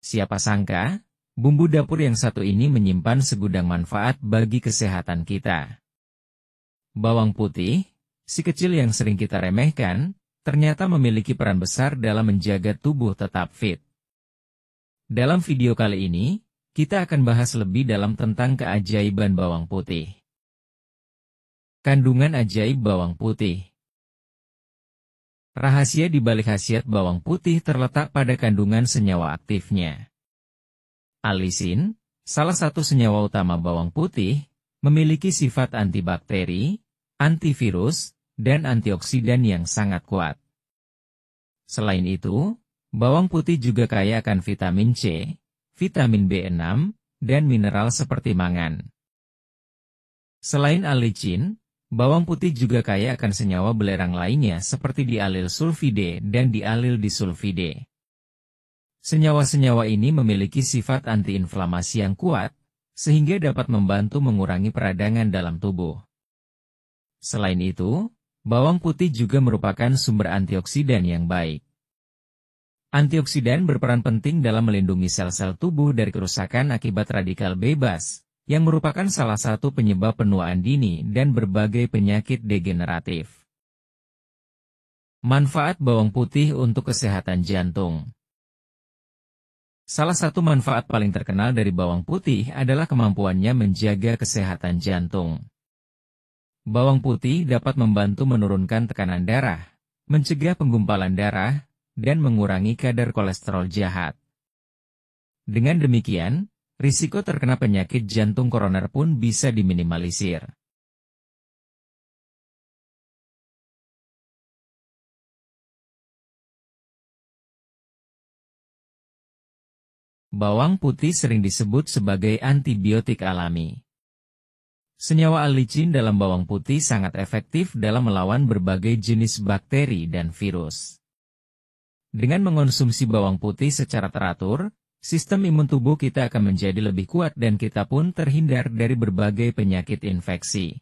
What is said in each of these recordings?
Siapa sangka, bumbu dapur yang satu ini menyimpan segudang manfaat bagi kesehatan kita. Bawang putih, si kecil yang sering kita remehkan, ternyata memiliki peran besar dalam menjaga tubuh tetap fit. Dalam video kali ini, kita akan bahas lebih dalam tentang keajaiban bawang putih. Kandungan ajaib bawang putih. Rahasia di balik khasiat bawang putih terletak pada kandungan senyawa aktifnya. Alisin, salah satu senyawa utama bawang putih, memiliki sifat antibakteri, antivirus, dan antioksidan yang sangat kuat. Selain itu, bawang putih juga kaya akan vitamin C, vitamin B6, dan mineral seperti mangan. Selain alicin, bawang putih juga kaya akan senyawa belerang lainnya seperti dialil sulfide dan dialil disulfide. Senyawa-senyawa ini memiliki sifat antiinflamasi yang kuat, sehingga dapat membantu mengurangi peradangan dalam tubuh. Selain itu, bawang putih juga merupakan sumber antioksidan yang baik. Antioksidan berperan penting dalam melindungi sel-sel tubuh dari kerusakan akibat radikal bebas, yang merupakan salah satu penyebab penuaan dini dan berbagai penyakit degeneratif. Manfaat bawang putih untuk kesehatan jantung. Salah satu manfaat paling terkenal dari bawang putih adalah kemampuannya menjaga kesehatan jantung. Bawang putih dapat membantu menurunkan tekanan darah, mencegah penggumpalan darah, dan mengurangi kadar kolesterol jahat. Dengan demikian, risiko terkena penyakit jantung koroner pun bisa diminimalisir. Bawang putih sering disebut sebagai antibiotik alami. Senyawa alicin dalam bawang putih sangat efektif dalam melawan berbagai jenis bakteri dan virus. Dengan mengonsumsi bawang putih secara teratur, sistem imun tubuh kita akan menjadi lebih kuat dan kita pun terhindar dari berbagai penyakit infeksi.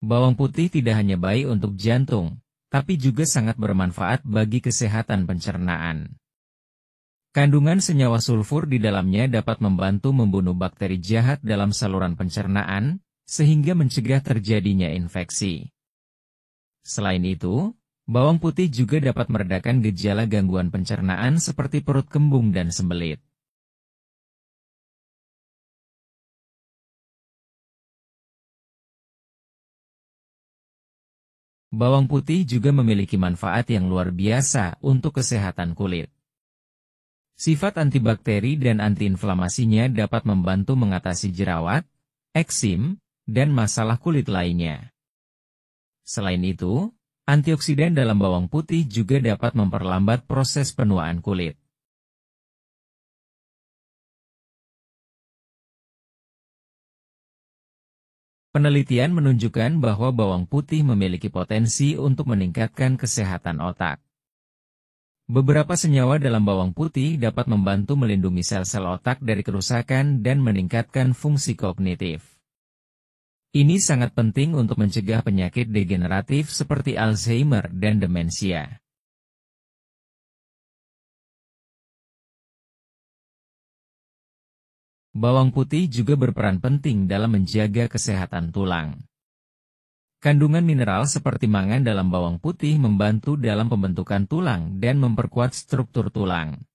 Bawang putih tidak hanya baik untuk jantung, tapi juga sangat bermanfaat bagi kesehatan pencernaan. Kandungan senyawa sulfur di dalamnya dapat membantu membunuh bakteri jahat dalam saluran pencernaan, sehingga mencegah terjadinya infeksi. Selain itu, bawang putih juga dapat meredakan gejala gangguan pencernaan seperti perut kembung dan sembelit. Bawang putih juga memiliki manfaat yang luar biasa untuk kesehatan kulit. Sifat antibakteri dan antiinflamasinya dapat membantu mengatasi jerawat, eksim, dan masalah kulit lainnya. Selain itu, antioksidan dalam bawang putih juga dapat memperlambat proses penuaan kulit. Penelitian menunjukkan bahwa bawang putih memiliki potensi untuk meningkatkan kesehatan otak. Beberapa senyawa dalam bawang putih dapat membantu melindungi sel-sel otak dari kerusakan dan meningkatkan fungsi kognitif. Ini sangat penting untuk mencegah penyakit degeneratif seperti Alzheimer dan demensia. Bawang putih juga berperan penting dalam menjaga kesehatan tulang. Kandungan mineral seperti mangan dalam bawang putih membantu dalam pembentukan tulang dan memperkuat struktur tulang.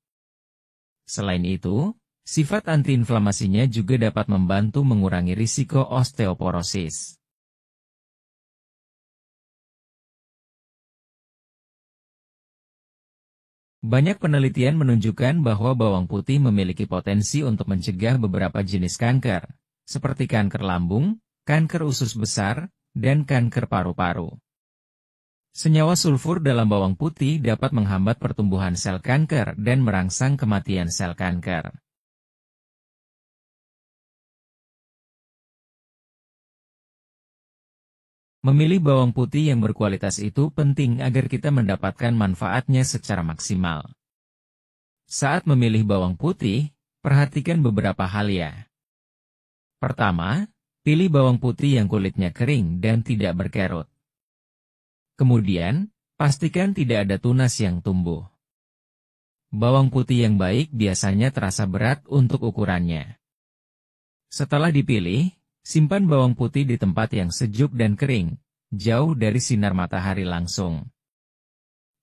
Selain itu, sifat antiinflamasinya juga dapat membantu mengurangi risiko osteoporosis. Banyak penelitian menunjukkan bahwa bawang putih memiliki potensi untuk mencegah beberapa jenis kanker, seperti kanker lambung, kanker usus besar, dan kanker paru-paru. Senyawa sulfur dalam bawang putih dapat menghambat pertumbuhan sel kanker dan merangsang kematian sel kanker. Memilih bawang putih yang berkualitas itu penting agar kita mendapatkan manfaatnya secara maksimal. Saat memilih bawang putih, perhatikan beberapa hal ya. Pertama, pilih bawang putih yang kulitnya kering dan tidak berkerut. Kemudian, pastikan tidak ada tunas yang tumbuh. Bawang putih yang baik biasanya terasa berat untuk ukurannya. Setelah dipilih, simpan bawang putih di tempat yang sejuk dan kering, jauh dari sinar matahari langsung.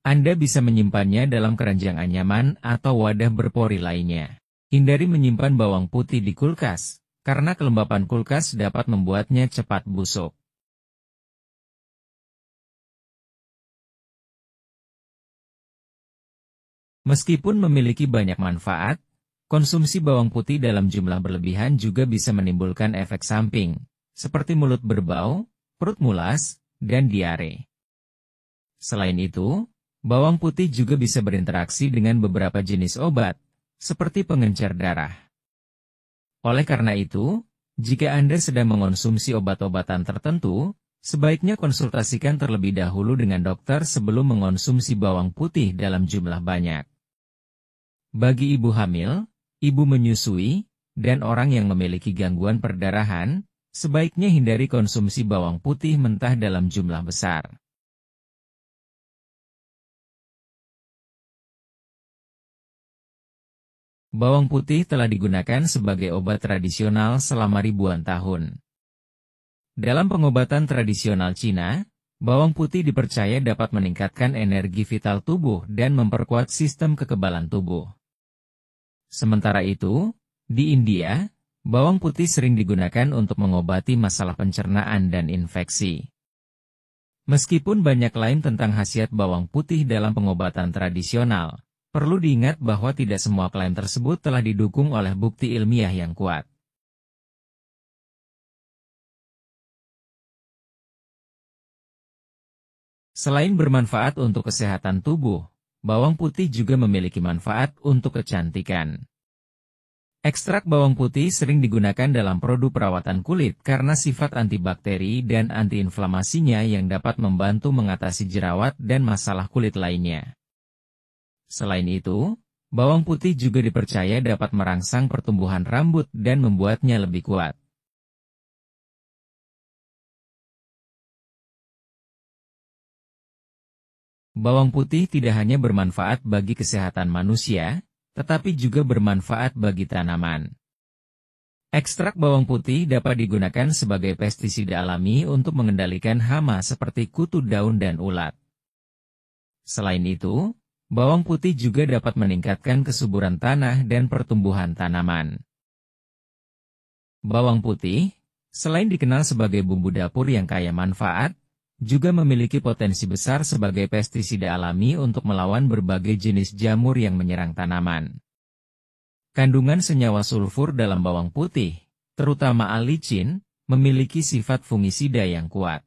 Anda bisa menyimpannya dalam keranjang anyaman atau wadah berpori lainnya. Hindari menyimpan bawang putih di kulkas, karena kelembapan kulkas dapat membuatnya cepat busuk. Meskipun memiliki banyak manfaat, konsumsi bawang putih dalam jumlah berlebihan juga bisa menimbulkan efek samping, seperti mulut berbau, perut mulas, dan diare. Selain itu, bawang putih juga bisa berinteraksi dengan beberapa jenis obat, seperti pengencer darah. Oleh karena itu, jika Anda sedang mengonsumsi obat-obatan tertentu, sebaiknya konsultasikan terlebih dahulu dengan dokter sebelum mengonsumsi bawang putih dalam jumlah banyak. Bagi ibu hamil, ibu menyusui, dan orang yang memiliki gangguan perdarahan, sebaiknya hindari konsumsi bawang putih mentah dalam jumlah besar. Bawang putih telah digunakan sebagai obat tradisional selama ribuan tahun. Dalam pengobatan tradisional Cina, bawang putih dipercaya dapat meningkatkan energi vital tubuh dan memperkuat sistem kekebalan tubuh. Sementara itu, di India, bawang putih sering digunakan untuk mengobati masalah pencernaan dan infeksi. Meskipun banyak klaim tentang khasiat bawang putih dalam pengobatan tradisional, perlu diingat bahwa tidak semua klaim tersebut telah didukung oleh bukti ilmiah yang kuat. Selain bermanfaat untuk kesehatan tubuh, bawang putih juga memiliki manfaat untuk kecantikan. Ekstrak bawang putih sering digunakan dalam produk perawatan kulit karena sifat antibakteri dan antiinflamasinya yang dapat membantu mengatasi jerawat dan masalah kulit lainnya. Selain itu, bawang putih juga dipercaya dapat merangsang pertumbuhan rambut dan membuatnya lebih kuat. Bawang putih tidak hanya bermanfaat bagi kesehatan manusia, tetapi juga bermanfaat bagi tanaman. Ekstrak bawang putih dapat digunakan sebagai pestisida alami untuk mengendalikan hama seperti kutu daun dan ulat. Selain itu, bawang putih juga dapat meningkatkan kesuburan tanah dan pertumbuhan tanaman. Bawang putih, selain dikenal sebagai bumbu dapur yang kaya manfaat, juga memiliki potensi besar sebagai pestisida alami untuk melawan berbagai jenis jamur yang menyerang tanaman. Kandungan senyawa sulfur dalam bawang putih, terutama alicin, memiliki sifat fungisida yang kuat.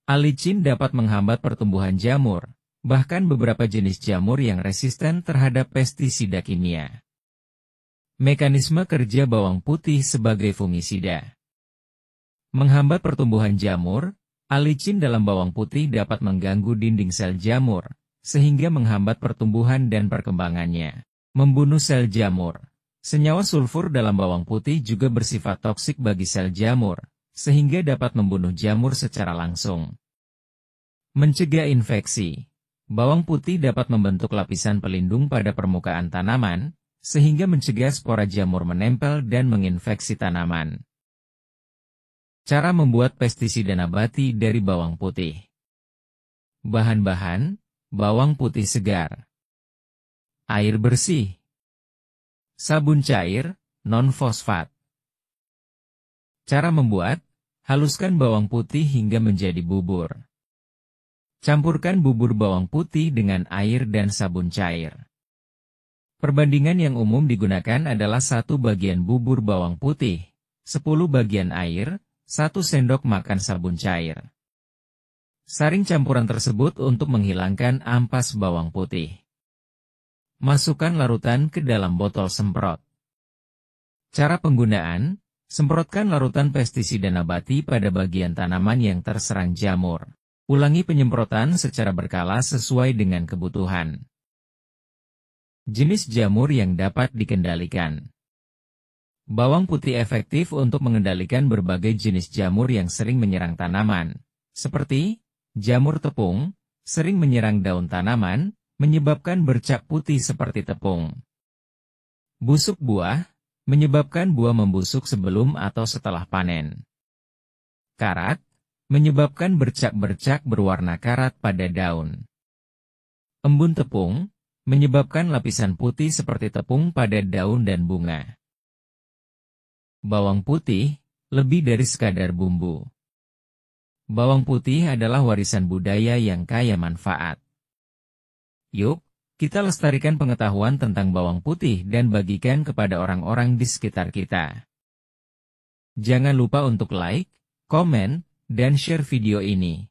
Alicin dapat menghambat pertumbuhan jamur, bahkan beberapa jenis jamur yang resisten terhadap pestisida kimia. Mekanisme kerja bawang putih sebagai fungisida. Menghambat pertumbuhan jamur, alicin dalam bawang putih dapat mengganggu dinding sel jamur, sehingga menghambat pertumbuhan dan perkembangannya. Membunuh sel jamur. Senyawa sulfur dalam bawang putih juga bersifat toksik bagi sel jamur, sehingga dapat membunuh jamur secara langsung. Mencegah infeksi. Bawang putih dapat membentuk lapisan pelindung pada permukaan tanaman, sehingga mencegah spora jamur menempel dan menginfeksi tanaman. Cara membuat pestisida nabati dari bawang putih. Bahan-bahan, bawang putih segar. Air bersih. Sabun cair, non-fosfat. Cara membuat, haluskan bawang putih hingga menjadi bubur. Campurkan bubur bawang putih dengan air dan sabun cair. Perbandingan yang umum digunakan adalah 1 bagian bubur bawang putih, 10 bagian air, 1 sendok makan sabun cair. Saring campuran tersebut untuk menghilangkan ampas bawang putih. Masukkan larutan ke dalam botol semprot. Cara penggunaan, semprotkan larutan pestisida nabati pada bagian tanaman yang terserang jamur. Ulangi penyemprotan secara berkala sesuai dengan kebutuhan. Jenis jamur yang dapat dikendalikan. Bawang putih efektif untuk mengendalikan berbagai jenis jamur yang sering menyerang tanaman, seperti jamur tepung, sering menyerang daun tanaman, menyebabkan bercak putih seperti tepung. Busuk buah, menyebabkan buah membusuk sebelum atau setelah panen. Karat, menyebabkan bercak-bercak berwarna karat pada daun. Embun tepung, menyebabkan lapisan putih seperti tepung pada daun dan bunga. Bawang putih, lebih dari sekadar bumbu. Bawang putih adalah warisan budaya yang kaya manfaat. Yuk, kita lestarikan pengetahuan tentang bawang putih dan bagikan kepada orang-orang di sekitar kita. Jangan lupa untuk like, komen, dan share video ini.